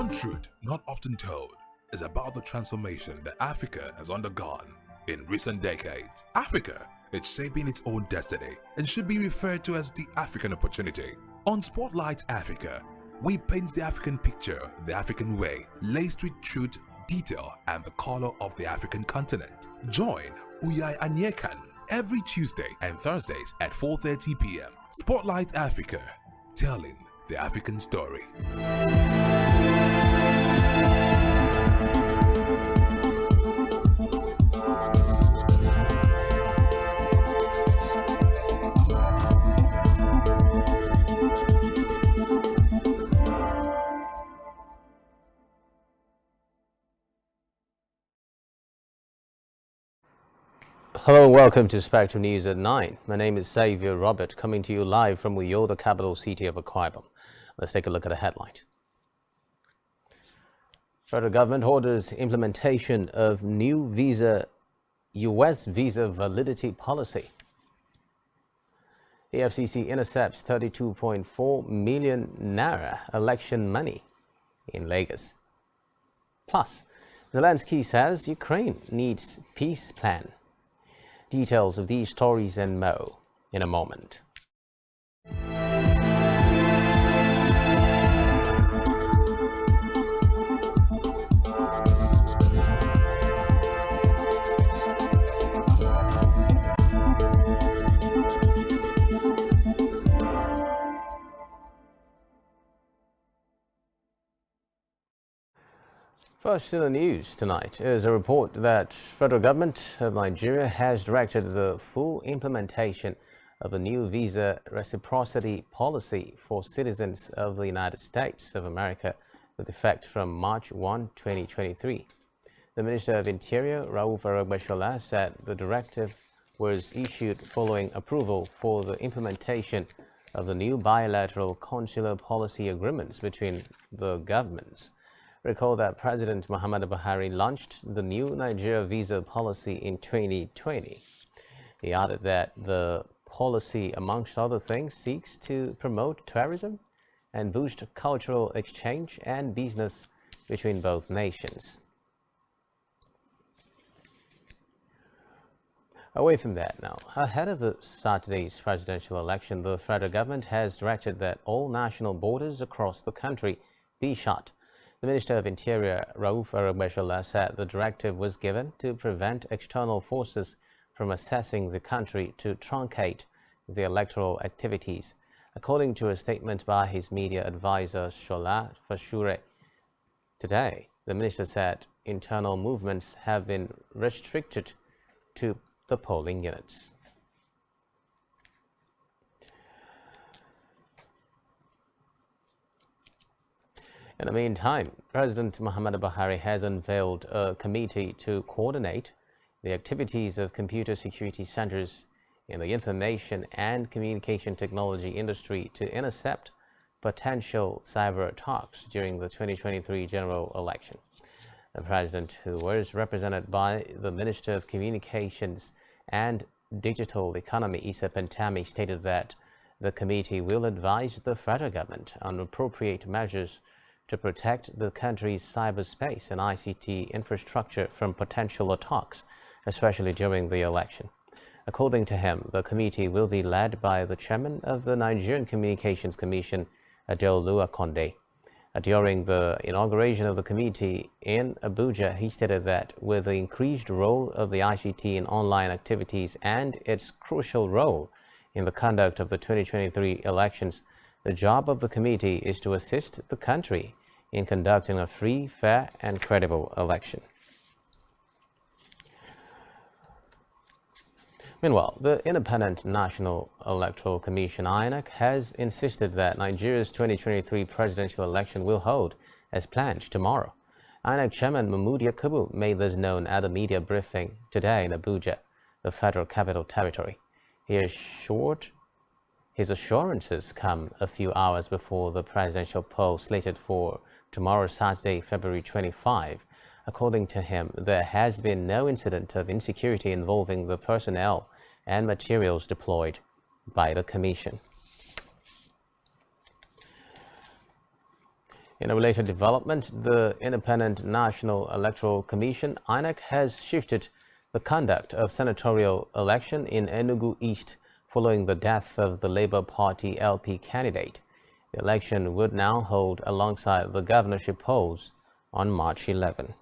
One truth not often told is about the transformation that Africa has undergone in recent decades. Africa is shaping its own destiny and should be referred to as the African opportunity. On Spotlight Africa, we paint the African picture the African way, laced with truth, detail, and the color of the African continent. Join Uyai Anyekan every Tuesday and Thursdays at 4:30 p.m. Spotlight Africa, telling the African story. Hello and welcome to Spectrum News at 9. My name is Xavier Robert, coming to you live from Uyo, the capital city of Akwa Ibom. Let's take a look at the headlines. Federal government orders implementation of new U.S. visa validity policy. EFCC intercepts 32.4 million naira election money in Lagos. Plus, Zelensky says Ukraine needs peace plan. Details of these stories and more in a moment. First in the news tonight is a report that federal government of Nigeria has directed the full implementation of a new visa reciprocity policy for citizens of the United States of America with effect from March 1, 2023. The Minister of Interior, Rauf Arabashola, said the directive was issued following approval for the implementation of the new bilateral consular policy agreements between the governments. Recall that President Muhammadu Buhari launched the new Nigeria visa policy in 2020. He added that the policy, amongst other things, seeks to promote tourism and boost cultural exchange and business between both nations. Away from that now, ahead of the Saturday's presidential election, the federal government has directed that all national borders across the country be shut. The Minister of Interior, Rauf Arabashola, said the directive was given to prevent external forces from accessing the country to truncate the electoral activities. According to a statement by his media advisor, Shola Fashure, today, the minister said internal movements have been restricted to the polling units. In the meantime, President Muhammadu Buhari has unveiled a committee to coordinate the activities of computer security centers in the information and communication technology industry to intercept potential cyber attacks during the 2023 general election. The president, who was represented by the Minister of Communications and Digital Economy, Issa Pantami, stated that the committee will advise the federal government on appropriate measures to protect the country's cyberspace and ICT infrastructure from potential attacks, especially during the election. According to him, the committee will be led by the chairman of the Nigerian Communications Commission, Adeolu Akonde. During the inauguration of the committee in Abuja, he stated that with the increased role of the ICT in online activities and its crucial role in the conduct of the 2023 elections, the job of the committee is to assist the country in conducting a free, fair, and credible election. Meanwhile, the Independent National Electoral Commission, INEC, has insisted that Nigeria's 2023 presidential election will hold as planned tomorrow. INEC Chairman Mahmood Yakubu made this known at a media briefing today in Abuja, the Federal Capital Territory. His assurances come a few hours before the presidential poll slated for tomorrow, Saturday, February 25. According to him, there has been no incident of insecurity involving the personnel and materials deployed by the Commission. In a related development, the Independent National Electoral Commission (INEC) has shifted the conduct of senatorial election in Enugu East following the death of the Labour Party LP candidate. The election would now hold alongside the governorship polls on March 11.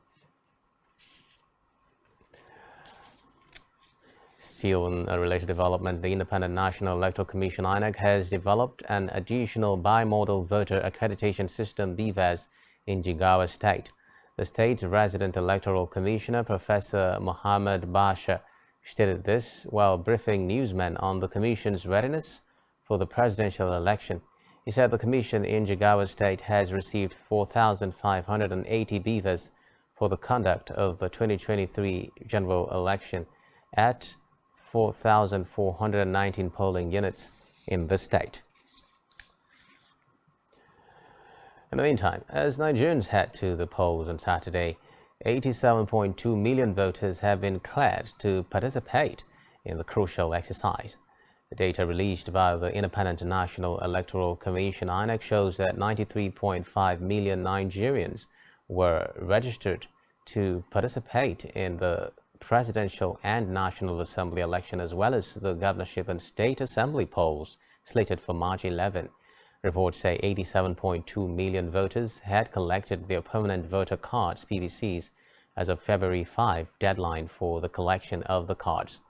Still in a related development, the Independent National Electoral Commission (INEC) has developed an additional bimodal voter accreditation system (BVAS) in Jigawa State. The state's resident electoral commissioner, Professor Muhammad Basha, stated this while briefing newsmen on the commission's readiness for the presidential election. He said the commission in Jigawa State has received 4,580 BVAS for the conduct of the 2023 general election at 4,419 polling units in the state. In the meantime, as Nigerians head to the polls on Saturday, 87.2 million voters have been cleared to participate in the crucial exercise. The data released by the Independent National Electoral Commission (INEC) shows that 93.5 million Nigerians were registered to participate in the presidential and National Assembly election, as well as the governorship and state assembly polls slated for March 11. Reports say 87.2 million voters had collected their permanent voter cards (PVCs) as of February 5 deadline for the collection of the cards.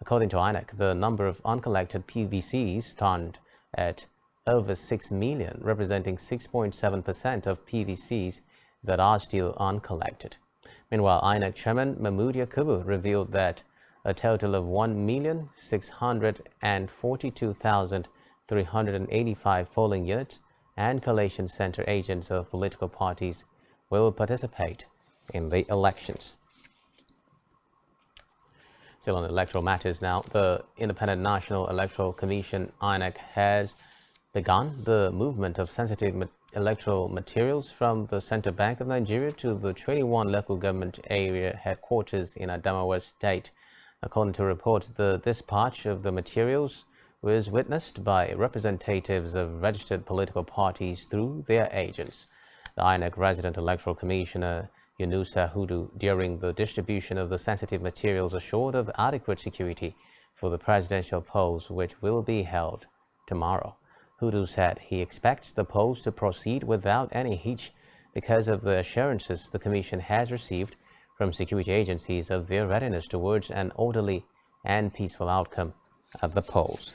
According to INEC, the number of uncollected PVCs stand at over 6 million, representing 6.7% of PVCs that are still uncollected. Meanwhile, INEC Chairman Mahmood Yakubu revealed that a total of 1,642,385 polling units and collation center agents of political parties will participate in the elections. Still on electoral matters now, the Independent National Electoral Commission (INEC) has begun the movement of sensitive electoral materials from the Central Bank of Nigeria to the 21 local government area headquarters in Adamawa State. According to reports, the dispatch of the materials was witnessed by representatives of registered political parties through their agents. The INEC Resident Electoral Commissioner Yunusa Hudu, during the distribution of the sensitive materials, assured of adequate security for the presidential polls, which will be held tomorrow. Hudu said he expects the polls to proceed without any hitch because of the assurances the Commission has received from security agencies of their readiness towards an orderly and peaceful outcome of the polls.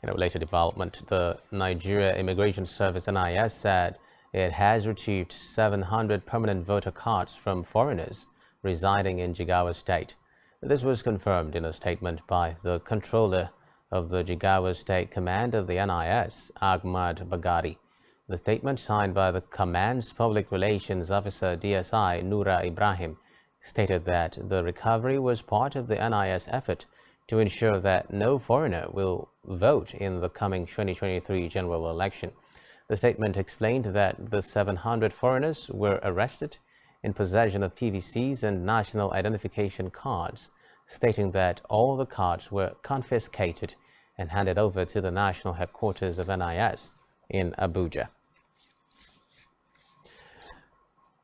In a related development, the Nigeria Immigration Service (NIS) said it has retrieved 700 permanent voter cards from foreigners residing in Jigawa State. This was confirmed in a statement by the controller of the Jigawa State Command of the NIS, Ahmad Bagari. The statement, signed by the command's public relations officer DSI Noura Ibrahim, stated that the recovery was part of the NIS effort to ensure that no foreigner will vote in the coming 2023 general election. The statement explained that the 700 foreigners were arrested in possession of PVCs and national identification cards, stating that all the cards were confiscated and handed over to the national headquarters of NIS in Abuja.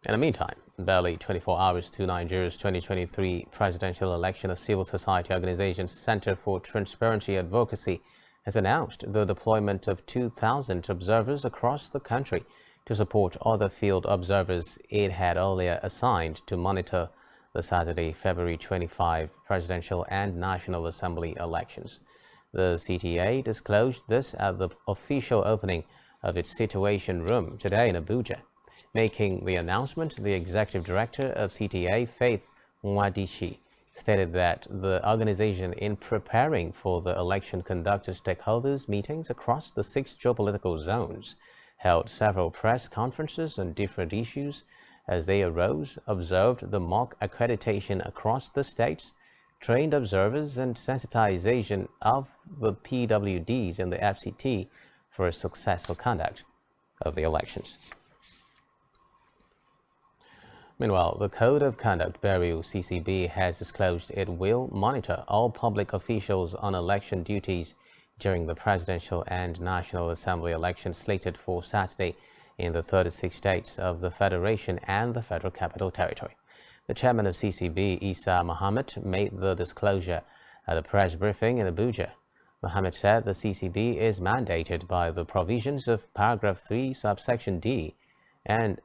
In the meantime, barely 24 hours to Nigeria's 2023 presidential election, a civil society organization, Center for Transparency Advocacy, has announced the deployment of 2,000 observers across the country to support other field observers it had earlier assigned to monitor the Saturday, February 25 presidential and National Assembly elections. The CTA disclosed this at the official opening of its Situation Room today in Abuja. Making the announcement, the executive director of CTA, Faith Nwadishi, stated that the organization, in preparing for the election, conducted stakeholders meetings across the 6 geopolitical zones, held several press conferences on different issues as they arose, observed the mock accreditation across the states, trained observers, and sensitization of the PWDs in the FCT for a successful conduct of the elections. Meanwhile, the Code of Conduct Bureau (CCB) has disclosed it will monitor all public officials on election duties during the presidential and National Assembly elections slated for Saturday in the 36 states of the Federation and the Federal Capital Territory. The chairman of CCB, Isa Mohammed, made the disclosure at a press briefing in Abuja. Mohammed said the CCB is mandated by the provisions of paragraph 3, subsection D and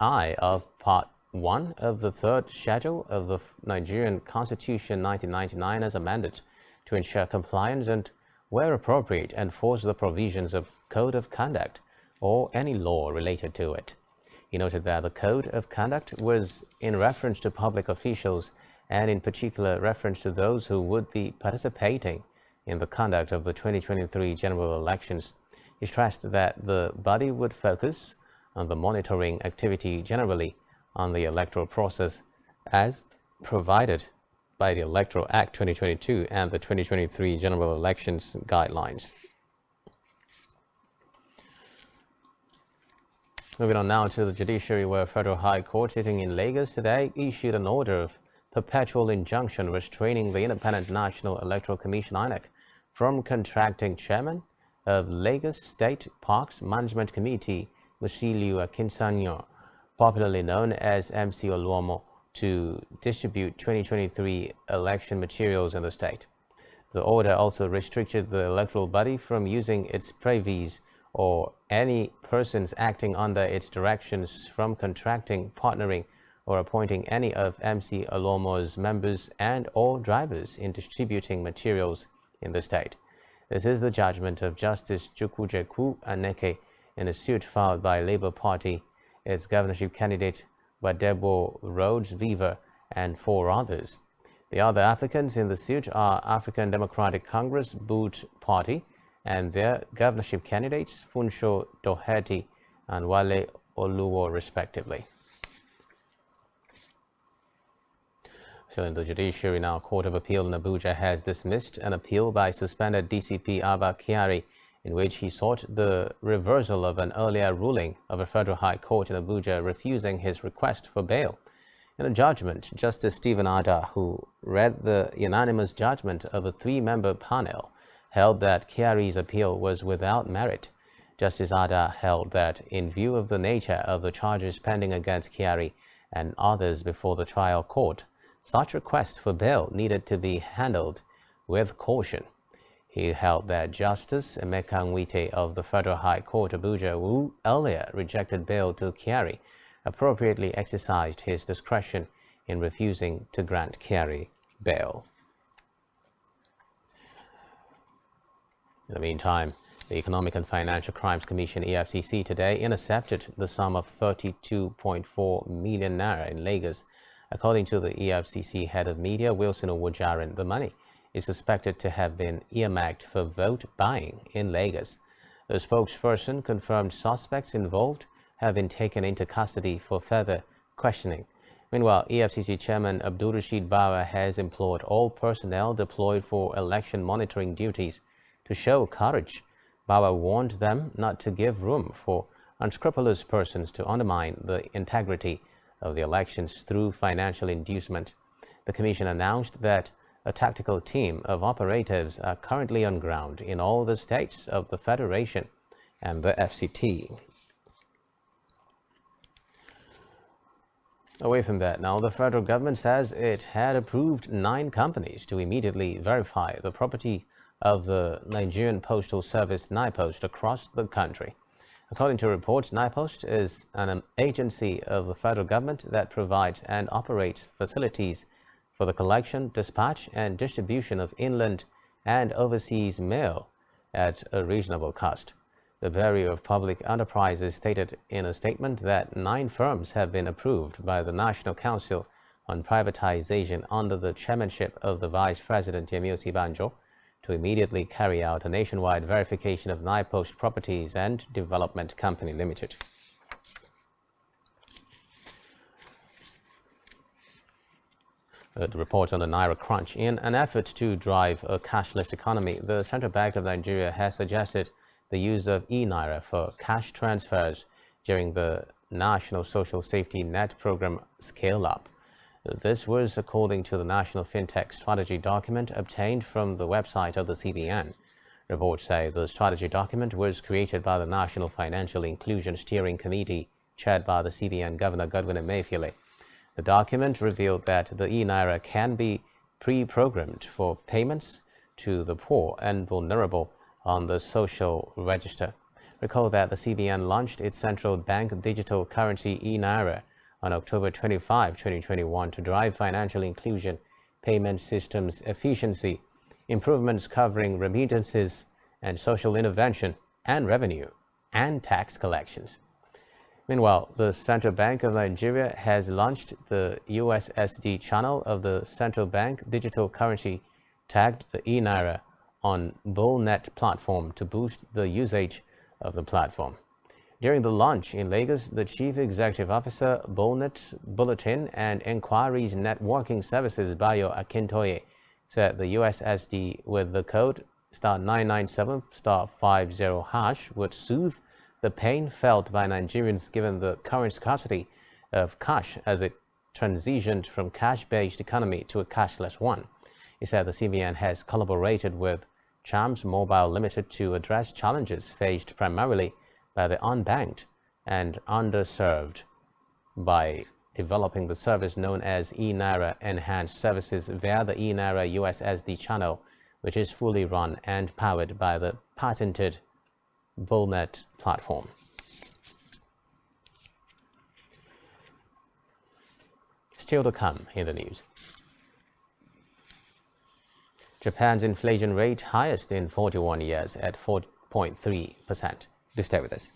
I of Part 1 of the third schedule of the Nigerian Constitution 1999 as amended to ensure compliance and, where appropriate, enforce the provisions of Code of Conduct or any law related to it. He noted that the Code of Conduct was in reference to public officials and in particular reference to those who would be participating in the conduct of the 2023 general elections. He stressed that the body would focus on the monitoring activity generally on the electoral process as provided by the Electoral Act 2022 and the 2023 general elections guidelines. Moving on now to the judiciary, where Federal High Court sitting in Lagos today issued an order of perpetual injunction restraining the Independent National Electoral Commission (INEC) from contracting chairman of Lagos State Parks Management Committee, Musiliu Akinsanyo, popularly known as MC Oluomo, to distribute 2023 election materials in the state. The order also restricted the electoral body from using its privies or any persons acting under its directions from contracting, partnering, or appointing any of MC Oluomo's members and or drivers in distributing materials in the state. This is the judgment of Justice Chukwujeku Aneke in a suit filed by Labour Party, its governorship candidate Wadebo Rhodes Viva, and 4 others. The other applicants in the suit are African Democratic Congress Boot Party and their governorship candidates Funsho Doherty and Wale Oluwo, respectively. So in the judiciary now, Court of Appeal in Abuja has dismissed an appeal by suspended DCP Abba Kyari, in which he sought the reversal of an earlier ruling of a Federal High Court in Abuja refusing his request for bail. In a judgment, Justice Stephen Ada, who read the unanimous judgment of a 3-member panel, held that Kyari's appeal was without merit. Justice Ada held that, in view of the nature of the charges pending against Kyari and others before the trial court, such request for bail needed to be handled with caution. He held that Justice Emeka Nwite of the Federal High Court Abuja, who earlier rejected bail to Kyari, appropriately exercised his discretion in refusing to grant Kyari bail. In the meantime, the Economic and Financial Crimes Commission (EFCC) today intercepted the sum of 32.4 million naira in Lagos. According to the EFCC head of media, Wilson Owojaran, the money is suspected to have been earmarked for vote buying in Lagos. The spokesperson confirmed suspects involved have been taken into custody for further questioning. Meanwhile, EFCC Chairman Abdul Rashid Bawa has implored all personnel deployed for election monitoring duties to show courage. Bawa warned them not to give room for unscrupulous persons to undermine the integrity of the elections through financial inducement. The Commission announced that a tactical team of operatives are currently on ground in all the states of the Federation and the FCT. Away from that now, the federal government says it had approved 9 companies to immediately verify the property of the Nigerian Postal Service (NIPOST) across the country. According to reports, NIPOST is an agency of the federal government that provides and operates facilities for the collection, dispatch, and distribution of inland and overseas mail at a reasonable cost. The Bureau of Public Enterprises stated in a statement that 9 firms have been approved by the National Council on Privatization under the chairmanship of the Vice President Yemi Osibanjo to immediately carry out a nationwide verification of NIPOST Properties and Development Company Limited. The report on the Naira crunch. In an effort to drive a cashless economy, the Central Bank of Nigeria has suggested the use of e-Naira for cash transfers during the National Social Safety Net Program scale-up. This was according to the National FinTech Strategy document obtained from the website of the CBN. Reports say the strategy document was created by the National Financial Inclusion Steering Committee, chaired by the CBN Governor Godwin Emefiele. The document revealed that the e-Naira can be pre-programmed for payments to the poor and vulnerable on the social register. Recall that the CBN launched its central bank digital currency e-Naira on October 25, 2021 to drive financial inclusion, payment systems efficiency, improvements covering remittances and social intervention and revenue and tax collections. Meanwhile, the Central Bank of Nigeria has launched the USSD channel of the central bank digital currency tagged the e-Naira on Bullnet platform to boost the usage of the platform. During the launch in Lagos, the Chief Executive Officer, Bullnet Bulletin and Inquiries Networking Services, Bayo Akintoye, said the USSD with the code *997*50# would soothe the pain felt by Nigerians given the current scarcity of cash as it transitioned from cash-based economy to a cashless one. He said the CBN has collaborated with Chams Mobile Limited to address challenges faced primarily by the unbanked and underserved by developing the service known as e-Naira Enhanced Services via the e-Naira USSD channel, which is fully run and powered by the patented Bullnet platform. Still to come in the news. Japan's inflation rate highest in 41 years at 4.3%. Do stay with us.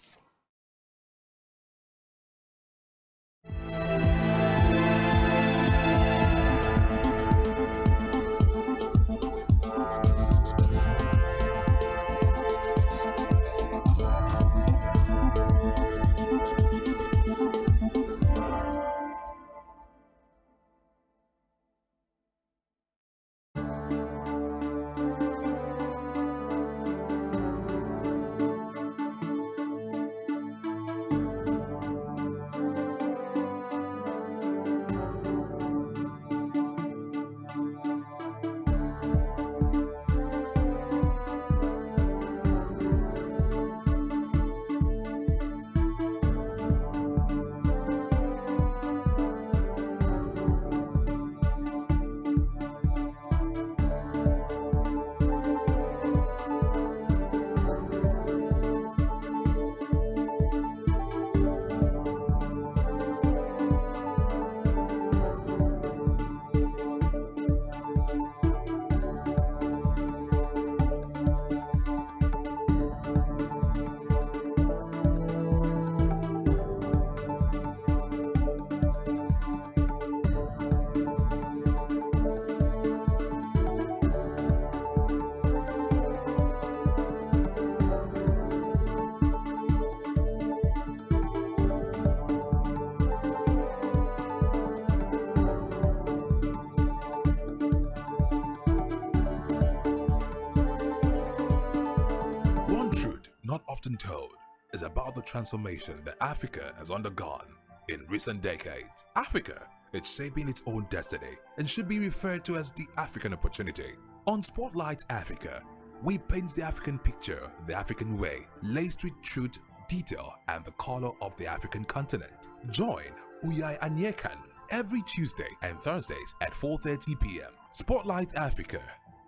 Not often told is about the transformation that Africa has undergone in recent decades. Africa is shaping its own destiny and should be referred to as the African opportunity. On Spotlight Africa, we paint the African picture the African way, laced with truth, detail, and the color of the African continent. Join Uyai Anyekan every Tuesday and Thursdays at 4:30 p.m. Spotlight Africa,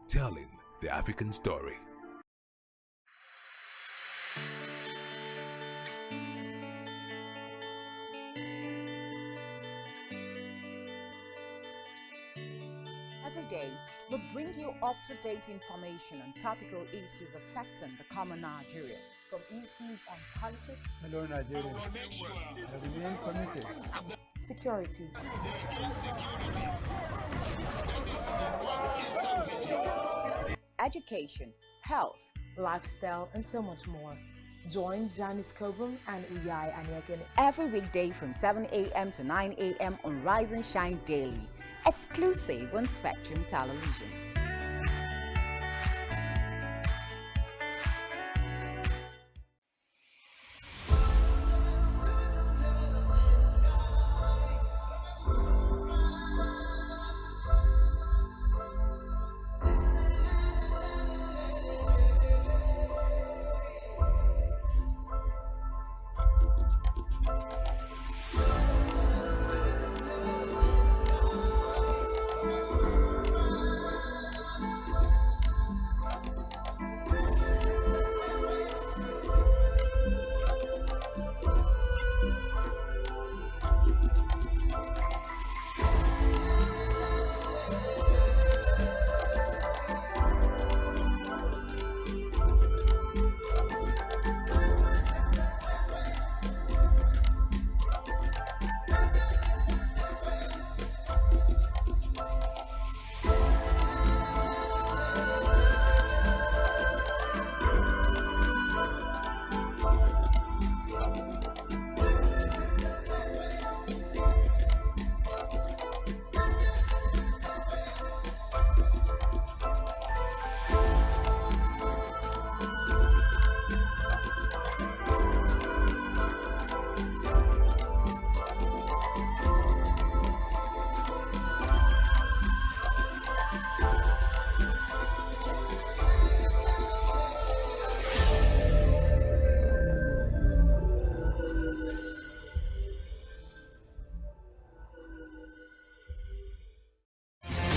telling the African story. Every day, we bring you up-to-date information on topical issues affecting the common Nigerian. Some issues on politics, Hello, Nigeria. I remain committed. security, Education, health, lifestyle, and so much more. Join Janice Kobum and Uyai Anyeken every weekday from 7 a.m. to 9 a.m. on Rise and Shine Daily, exclusive on Spectrum Television.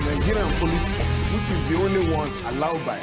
Nigerian police, which is the only one allowed by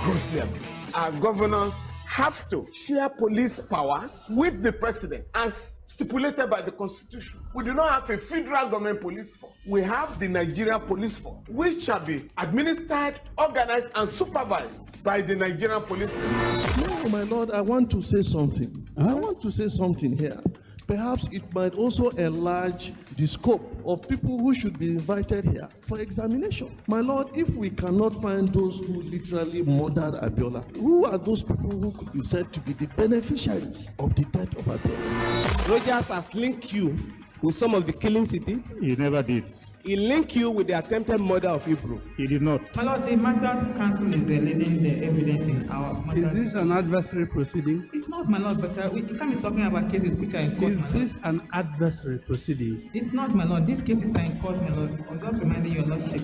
grossly abused. Our governors have to share police powers with the president as stipulated by the constitution. We do not have a federal government police force. We have the Nigerian police force, which shall be administered, organized, and supervised by the Nigerian police force. No, my lord, I want to say something. I want to say something here. Perhaps it might also enlarge the scope of people who should be invited here for examination. My lord, if we cannot find those who literally murdered Abiola, who are those people who could be said to be the beneficiaries of the death of Abiola? Rogers has linked you with some of the killings he did. He never did. He linked you with the attempted murder of Hebrew. He did not. My lord, the matters council is leading the evidence in our matters. Is this an adversary proceeding? It's not, my lord, but we can't be talking about cases which are in court. Is this an adversary proceeding? It's not, my lord. These cases are in court, my lord. I'm just reminding your lordship.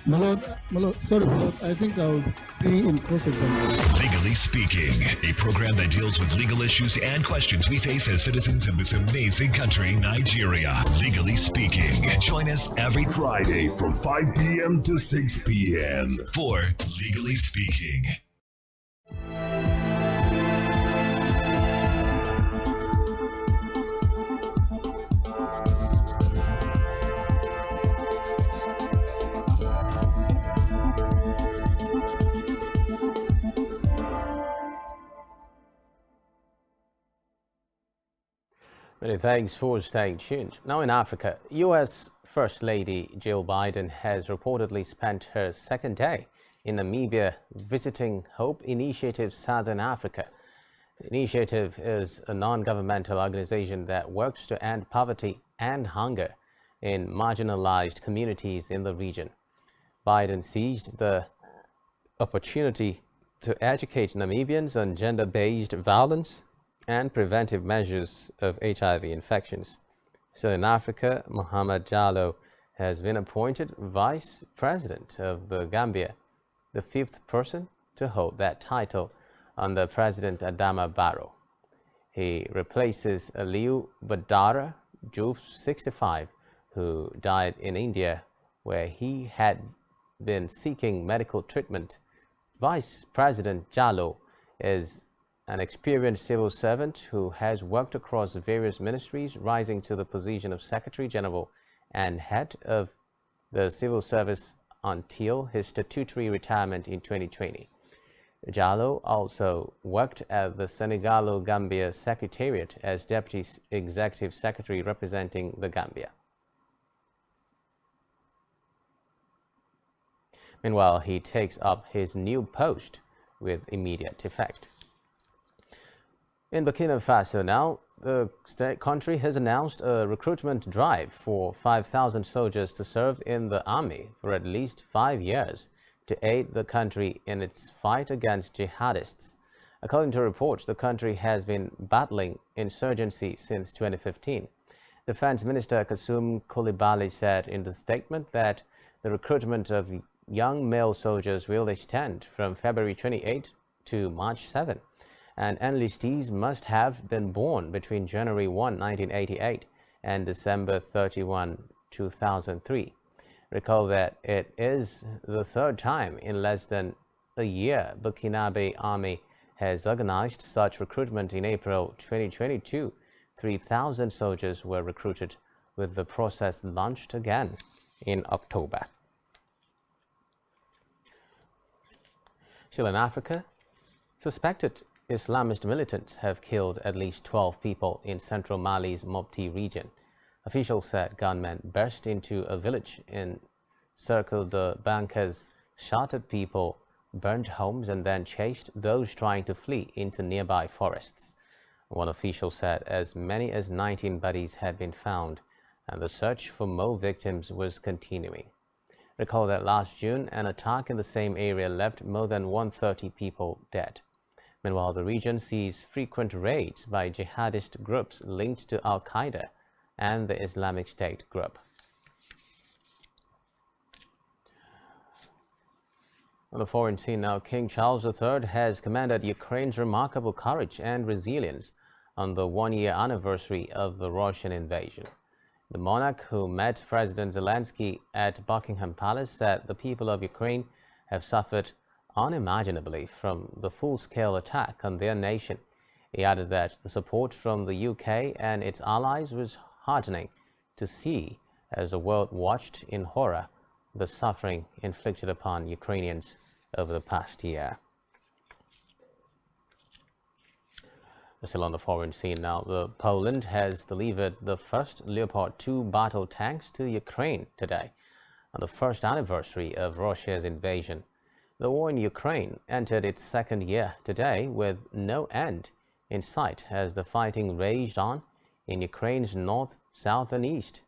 My lord, sorry, my lord, I think I'll be in cross-examination. Legally Speaking, a program that deals with legal issues and questions we face as citizens of this amazing country, Nigeria. Legally Speaking. Join us every Friday from 5 p.m. to 6 p.m. for Legally Speaking. Many thanks for staying tuned. Now in Africa, U.S. First Lady Jill Biden has reportedly spent her second day in Namibia visiting Hope Initiative Southern Africa. The initiative is a non-governmental organization that works to end poverty and hunger in marginalized communities in the region. Biden seized the opportunity to educate Namibians on gender-based violence and preventive measures of HIV infections. So in Africa, Mohamed Jallow has been appointed Vice President of the Gambia, the fifth person to hold that title under President Adama Barrow. He replaces Aliou Badara Diouf, 65, who died in India, where he had been seeking medical treatment. Vice President Jallow is an experienced civil servant who has worked across various ministries, rising to the position of Secretary General and head of the civil service until his statutory retirement in 2020. Jallow also worked at the Senegalo-Gambia Secretariat as Deputy Executive Secretary representing the Gambia. Meanwhile, he takes up his new post with immediate effect. In Burkina Faso now, the country has announced a recruitment drive for 5,000 soldiers to serve in the army for at least 5 years to aid the country in its fight against jihadists. According to reports, the country has been battling insurgency since 2015. Defense Minister Kasum Coulibaly said in the statement that the recruitment of young male soldiers will extend from February 28 to March 7. And enlistees must have been born between January 1, 1988 and December 31, 2003. Recall that it is the third time in less than a year Burkinabe Army has organized such recruitment. In April 2022, 3,000 soldiers were recruited, with the process launched again in October. Still in Africa, suspected Islamist militants have killed at least 12 people in central Mali's Mopti region. Officials said gunmen burst into a village, encircled the bankers, shot at people, burned homes, and then chased those trying to flee into nearby forests. One official said as many as 19 bodies had been found, and the search for more victims was continuing. Recall that last June, an attack in the same area left more than 130 people dead. Meanwhile, the region sees frequent raids by jihadist groups linked to Al-Qaeda and the Islamic State group. On the foreign scene now, King Charles III has commended Ukraine's remarkable courage and resilience on the one-year anniversary of the Russian invasion. The monarch, who met President Zelensky at Buckingham Palace, said the people of Ukraine have suffered unimaginably from the full-scale attack on their nation. He added that the support from the UK and its allies was heartening to see as the world watched in horror the suffering inflicted upon Ukrainians over the past year. Still on the foreign scene now, Poland has delivered the first Leopard 2 battle tanks to Ukraine today, on the first anniversary of Russia's invasion. The war in Ukraine entered its second year today with no end in sight as the fighting raged on in Ukraine's north, south and east.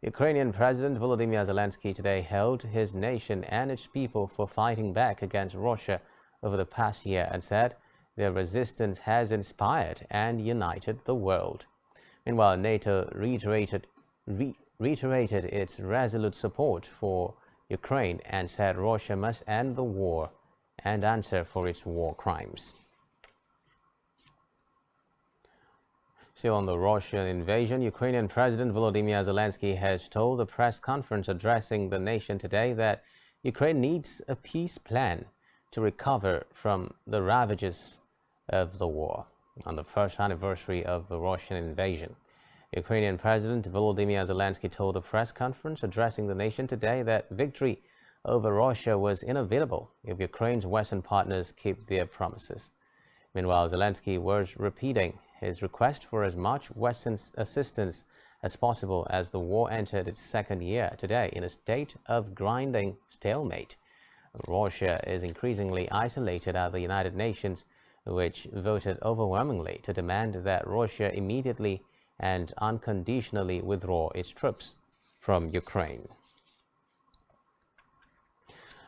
Ukrainian President Volodymyr Zelensky today hailed his nation and its people for fighting back against Russia over the past year and said their resistance has inspired and united the world. Meanwhile, NATO reiterated its resolute support for Ukraine and said Russia must end the war and answer for its war crimes. Still on the Russian invasion, Ukrainian President Volodymyr Zelensky has told a press conference addressing the nation today that Ukraine needs a peace plan to recover from the ravages of the war on the first anniversary of the Russian invasion. Ukrainian President Volodymyr Zelensky told a press conference addressing the nation today that victory over Russia was inevitable if Ukraine's Western partners keep their promises. Meanwhile, Zelensky was repeating his request for as much Western assistance as possible as the war entered its second year today in a state of grinding stalemate. Russia is increasingly isolated at the United Nations, which voted overwhelmingly to demand that Russia immediately and unconditionally withdraw its troops from Ukraine.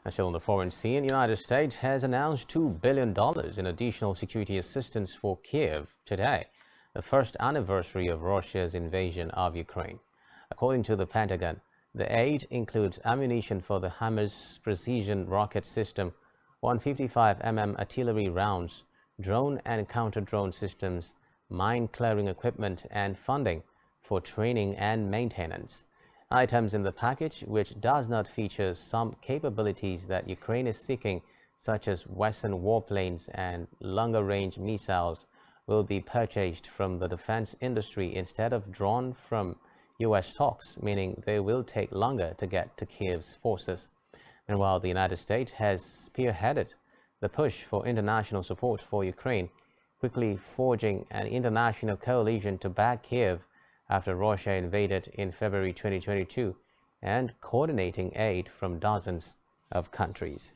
Still on the foreign scene, the United States has announced $2 billion in additional security assistance for Kiev today, the first anniversary of Russia's invasion of Ukraine. According to the Pentagon, the aid includes ammunition for the HIMARS precision rocket system, 155mm artillery rounds, drone and counter-drone systems, mine-clearing equipment, and funding for training and maintenance. Items in the package, which does not feature some capabilities that Ukraine is seeking, such as Western warplanes and longer-range missiles, will be purchased from the defense industry instead of drawn from U.S. stocks, meaning they will take longer to get to Kiev's forces. And while the United States has spearheaded the push for international support for Ukraine, quickly forging an international coalition to back Kiev after Russia invaded in February 2022, and coordinating aid from dozens of countries.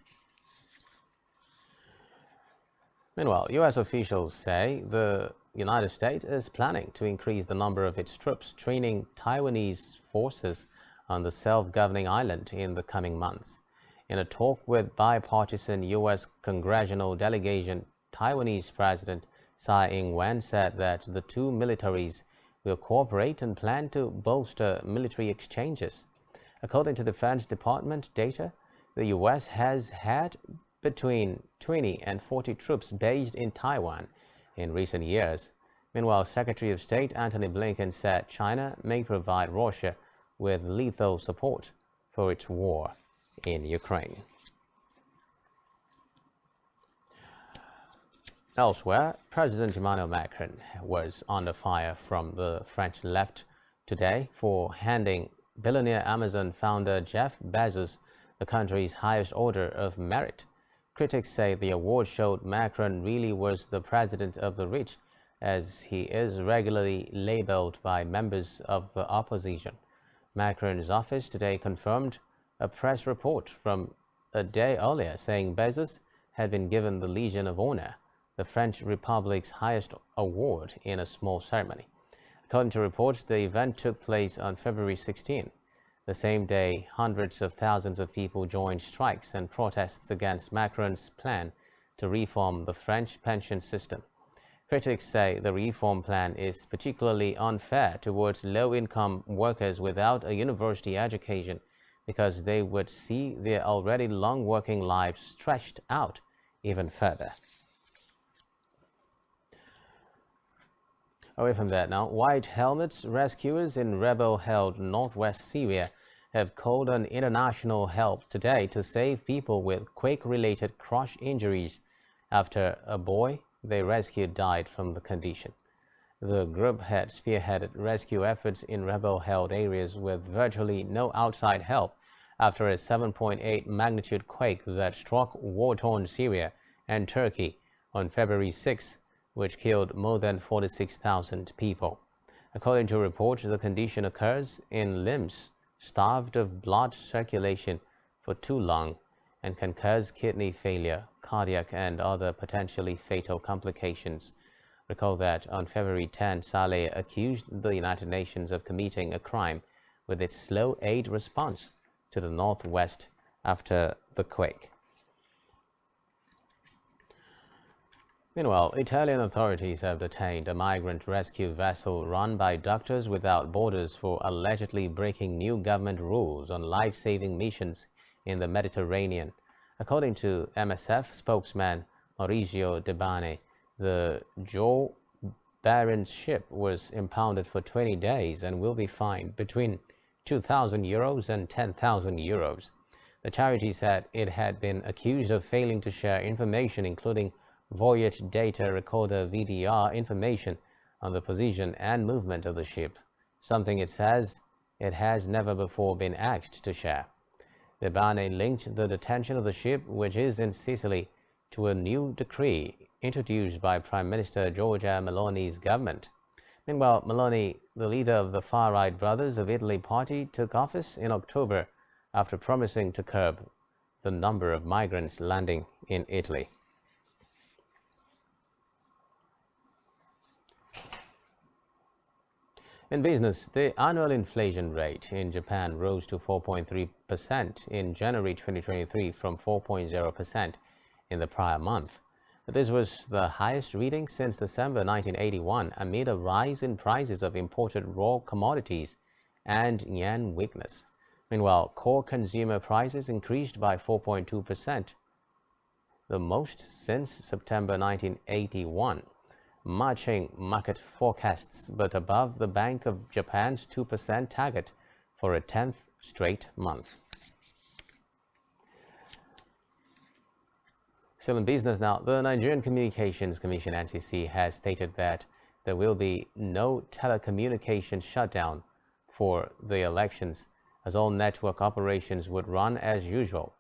Meanwhile, U.S. officials say the United States is planning to increase the number of its troops training Taiwanese forces on the self-governing island in the coming months. In a talk with bipartisan U.S. congressional delegation, Taiwanese President Tsai Ing-wen said that the two militaries will cooperate and plan to bolster military exchanges. According to Defense Department data, the U.S. has had between 20 and 40 troops based in Taiwan in recent years. Meanwhile, Secretary of State Antony Blinken said China may provide Russia with lethal support for its war in Ukraine. Elsewhere, President Emmanuel Macron was under fire from the French left today for handing billionaire Amazon founder Jeff Bezos the country's highest order of merit. Critics say the award showed Macron really was the president of the rich, as he is regularly labeled by members of the opposition. Macron's office today confirmed a press report from a day earlier saying Bezos had been given the Legion of Honor, the French Republic's highest award, in a small ceremony. According to reports, the event took place on February 16. The same day, hundreds of thousands of people joined strikes and protests against Macron's plan to reform the French pension system. Critics say the reform plan is particularly unfair towards low-income workers without a university education because they would see their already long working lives stretched out even further. Away from that now, white helmets rescuers in rebel-held northwest Syria have called on international help today to save people with quake-related crush injuries after a boy they rescued died from the condition. The group had spearheaded rescue efforts in rebel-held areas with virtually no outside help after a 7.8 magnitude quake that struck war-torn Syria and Turkey on February 6, which killed more than 46,000 people. According to reports, the condition occurs in limbs starved of blood circulation for too long and can cause kidney failure, cardiac and other potentially fatal complications. Recall that on February 10, Saleh accused the United Nations of committing a crime with its slow aid response to the northwest after the quake. Meanwhile, Italian authorities have detained a migrant rescue vessel run by Doctors Without Borders for allegedly breaking new government rules on life-saving missions in the Mediterranean. According to MSF spokesman Maurizio De Bane, the Joe Barents ship was impounded for 20 days and will be fined between €2,000 and €10,000. The charity said it had been accused of failing to share information, including voyage data recorder VDR information on the position and movement of the ship, something it says it has never before been asked to share. The Bane linked the detention of the ship, which is in Sicily, to a new decree introduced by Prime Minister Giorgia Meloni's government. Meanwhile, Meloni, the leader of the far-right Brothers of Italy party, took office in October after promising to curb the number of migrants landing in Italy. In business, the annual inflation rate in Japan rose to 4.3% in January 2023 from 4.0% in the prior month. This was the highest reading since December 1981 amid a rise in prices of imported raw commodities and yen weakness. Meanwhile, core consumer prices increased by 4.2%, the most since September 1981. Matching market forecasts, but above the Bank of Japan's 2% target for a 10th straight month. Still in business now, the Nigerian Communications Commission (NCC) has stated that there will be no telecommunications shutdown for the elections, as all network operations would run as usual.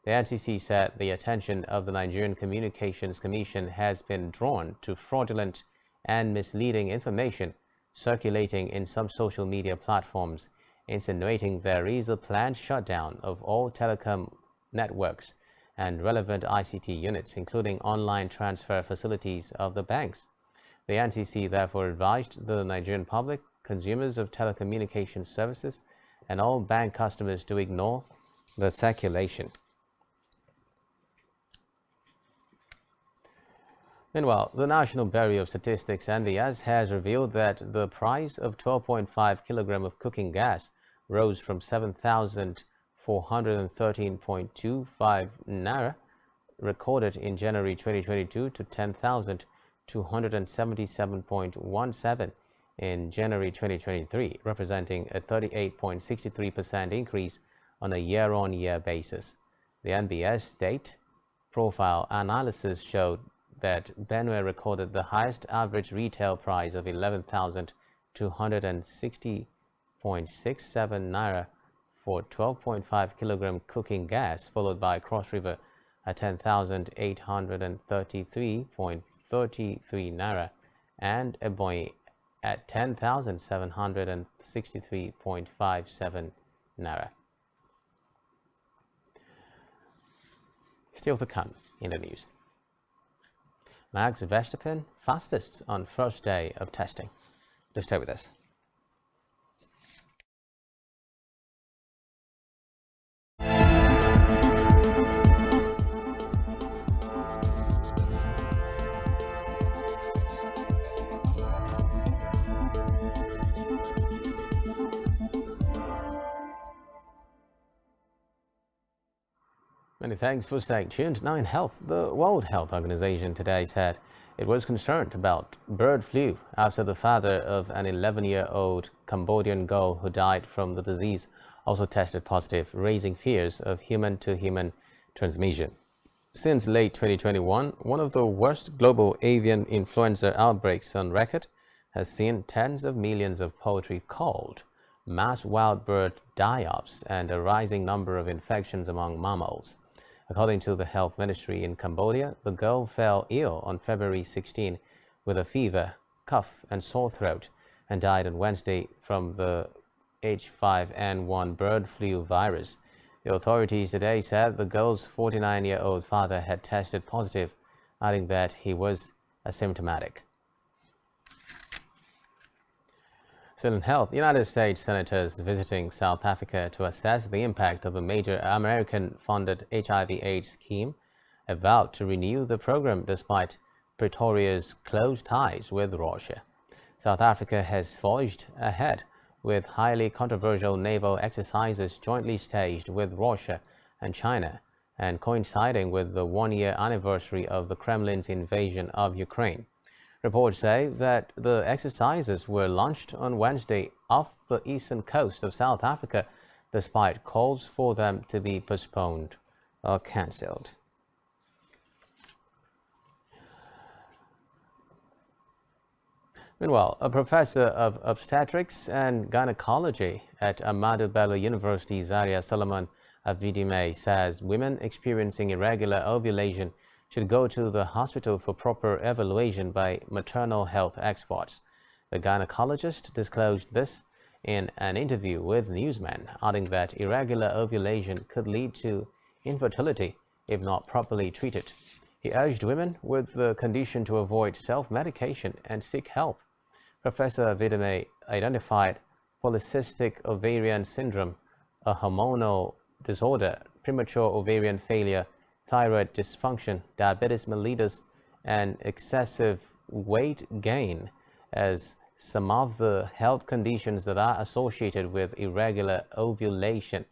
The NCC said the attention of the Nigerian Communications Commission has been drawn to fraudulent and misleading information circulating in some social media platforms, insinuating there is a planned shutdown of all telecom networks and relevant ICT units, including online transfer facilities of the banks. The NCC therefore advised the Nigerian public, consumers of telecommunications services, and all bank customers to ignore the circulation. Meanwhile, the National Bureau of Statistics (NBS) has revealed that the price of 12.5 kg of cooking gas rose from 7,413.25 naira recorded in January 2022 to 10,277.17 in January 2023, representing a 38.63% increase on a year-on-year basis. The NBS date profile analysis showed that Benue recorded the highest average retail price of 11,260.67 naira for 12.5 kg cooking gas, followed by Cross River at 10,833.33 naira and Ebonyi at 10,763.57 naira. Still to come in the news. Max Verstappen fastest on first day of testing. Do stay with us. Many thanks for staying tuned. Now in health, the World Health Organization today said it was concerned about bird flu after the father of an 11-year-old Cambodian girl who died from the disease also tested positive, raising fears of human-to-human transmission. Since late 2021, one of the worst global avian influenza outbreaks on record has seen tens of millions of poultry culled, mass wild bird die-offs, and a rising number of infections among mammals. According to the Health Ministry in Cambodia, the girl fell ill on February 16 with a fever, cough, and sore throat, and died on Wednesday from the H5N1 bird flu virus. The authorities today said the girl's 49-year-old father had tested positive, adding that he was asymptomatic. Still in health, United States senators visiting South Africa to assess the impact of a major American-funded HIV/AIDS scheme have vowed to renew the program despite Pretoria's close ties with Russia. South Africa has forged ahead with highly controversial naval exercises jointly staged with Russia and China, and coinciding with the one-year anniversary of the Kremlin's invasion of Ukraine. Reports say that the exercises were launched on Wednesday off the eastern coast of South Africa, despite calls for them to be postponed or cancelled. Meanwhile, a professor of obstetrics and gynecology at Ahmadu Bello University, Zaria Solomon Avidime, says women experiencing irregular ovulation should go to the hospital for proper evaluation by maternal health experts. The gynecologist disclosed this in an interview with newsmen, adding that irregular ovulation could lead to infertility if not properly treated. He urged women with the condition to avoid self-medication and seek help. Professor Vidame identified polycystic ovarian syndrome, a hormonal disorder, premature ovarian failure, thyroid dysfunction, diabetes mellitus, and excessive weight gain as some of the health conditions that are associated with irregular ovulation.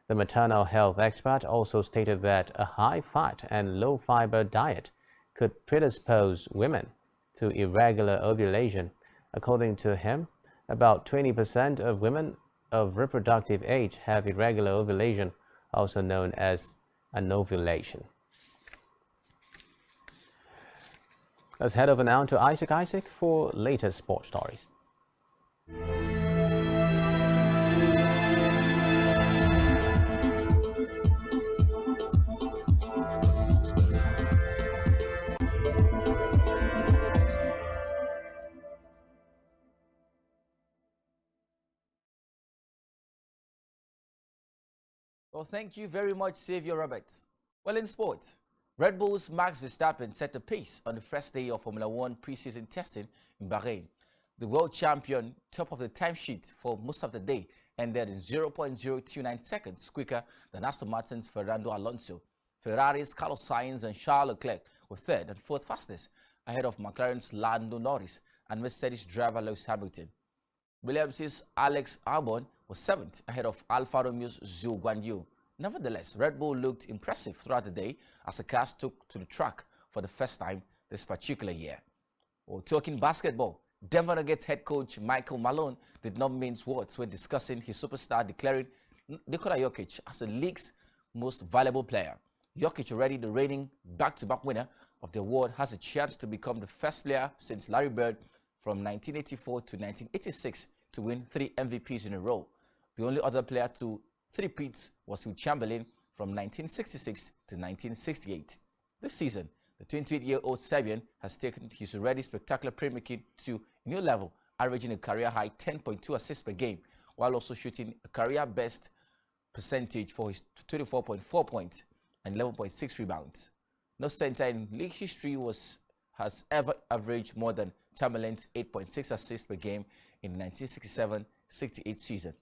The maternal health expert also stated that a high-fat and low-fiber diet could predispose women to irregular ovulation. According to him, about 20% of women of reproductive age have irregular ovulation, also known as anovulation. Let's head over now to Isaac for latest sports stories. Well, thank you very much, Xavier Roberts. Well, in sports, Red Bull's Max Verstappen set the pace on the first day of Formula One preseason testing in Bahrain. The world champion, top of the timesheet for most of the day, ended in 0.029 seconds quicker than Aston Martin's Fernando Alonso. Ferrari's Carlos Sainz and Charles Leclerc were third and fourth fastest, ahead of McLaren's Lando Norris and Mercedes driver Lewis Hamilton. Williams' Alex Albon was seventh, ahead of Alfa Romeo's Zhou Guanyu. Nevertheless, Red Bull looked impressive throughout the day as the cars took to the track for the first time this particular year. Well, talking basketball, Denver Nuggets head coach Michael Malone did not mince words when discussing his superstar, declaring Nikola Jokic as the league's most valuable player. Jokic, already the reigning back-to-back winner of the award, has a chance to become the first player since Larry Bird from 1984 to 1986 to win 3 MVPs in a row. The only other player to three-peats was Will Chamberlain from 1966 to 1968. This season, the 28-year-old Serbian has taken his already spectacular playmaking to a new level, averaging a career-high 10.2 assists per game, while also shooting a career-best percentage for his 24.4 points and 11.6 rebounds. No center in league history has ever averaged more than Chamberlain's 8.6 assists per game in the 1967-68 season.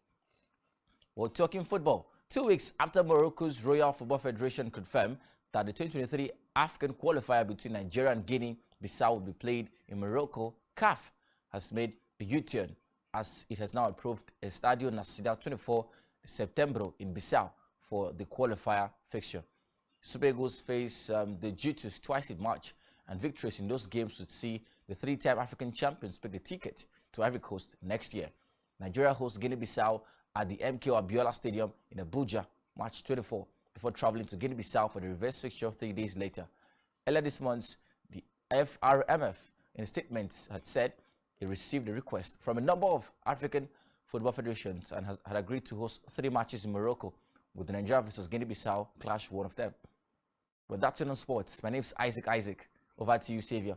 Well, talking football, 2 weeks after Morocco's Royal Football Federation confirmed that the 2023 African qualifier between Nigeria and Guinea-Bissau will be played in Morocco, CAF has made a U-turn as it has now approved a Stadio Nacional 24 de Setembro in Bissau for the qualifier fixture. Super Eagles face the Jutus twice in March, and victories in those games would see the three-time African champions pick the ticket to Ivory Coast next year. Nigeria hosts Guinea-Bissau at the MKO Abiola Stadium in Abuja, March 24, before traveling to Guinea-Bissau for the reverse fixture 3 days later. Earlier this month, the FRMF, in a statement, had said it received a request from a number of African football federations and had agreed to host 3 matches in Morocco, with the Nigeria versus Guinea-Bissau clash one of them. But that's it on sports. My name is Isaac. Over to you, Xavier.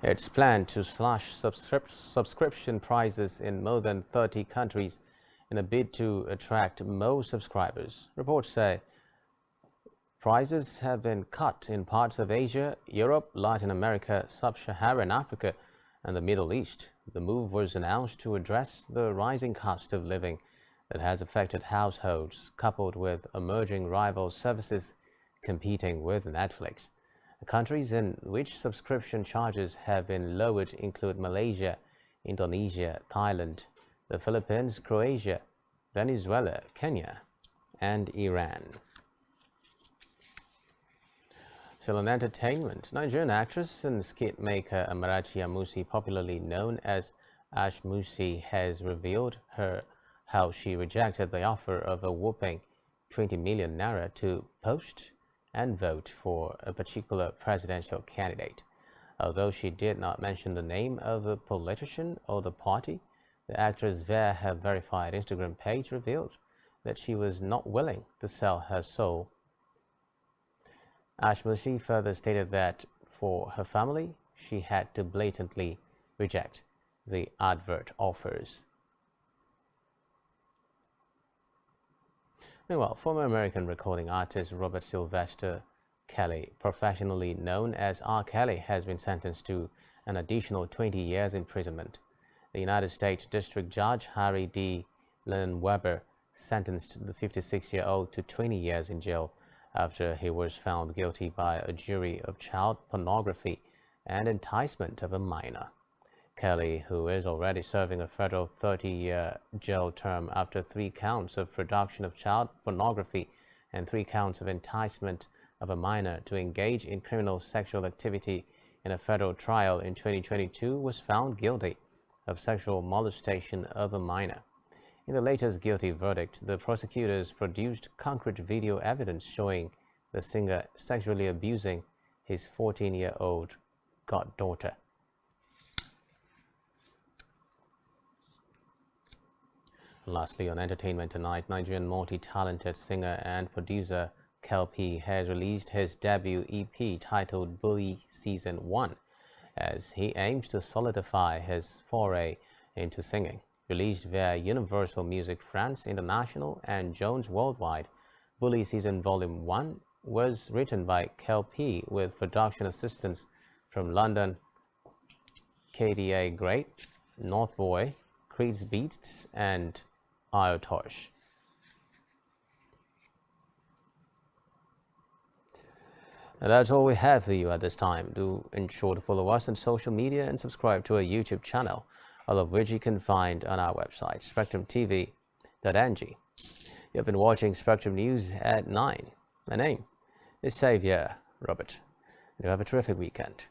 It's planned to slash subscription prices in more than 30 countries in a bid to attract more subscribers. Reports say prices have been cut in parts of Asia, Europe, Latin America, Sub-Saharan Africa, and the Middle East. The move was announced to address the rising cost of living that has affected households, coupled with emerging rival services competing with Netflix. The countries in which subscription charges have been lowered include Malaysia, Indonesia, Thailand, the Philippines, Croatia, Venezuela, Kenya, and Iran. Still on entertainment, Nigerian actress and skit maker Amarachi Amusi, popularly known as Ash Musi, has revealed how she rejected the offer of a whopping 20 million naira to post and vote for a particular presidential candidate. Although she did not mention the name of the politician or the party, the actress via her verified Instagram page revealed that she was not willing to sell her soul. Ash Musi further stated that for her family, she had to blatantly reject the advert offers. Meanwhile, former American recording artist Robert Sylvester Kelly, professionally known as R. Kelly, has been sentenced to an additional 20 years imprisonment. The United States District Judge Harry D. Lennon Weber sentenced the 56-year-old to 20 years in jail after he was found guilty by a jury of child pornography and enticement of a minor. Kelly, who is already serving a federal 30-year jail term after 3 counts of production of child pornography and 3 counts of enticement of a minor to engage in criminal sexual activity in a federal trial in 2022, was found guilty of sexual molestation of a minor. In the latest guilty verdict, the prosecutors produced concrete video evidence showing the singer sexually abusing his 14-year-old goddaughter. Lastly, on entertainment tonight, Nigerian multi-talented singer and producer Kel-P has released his debut EP titled Bully Season 1 as he aims to solidify his foray into singing. Released via Universal Music France International and Jones Worldwide, Bully Season Volume 1 was written by Kel-P with production assistance from London, KDA Great, Northboy, Creed's Beats, and Iotosh. And that's all we have for you at this time. Do ensure to follow us on social media and subscribe to our YouTube channel, all of which you can find on our website, spectrumtv.ng. You've been watching Spectrum News at 9. My name is Xavier Robert. You have a terrific weekend.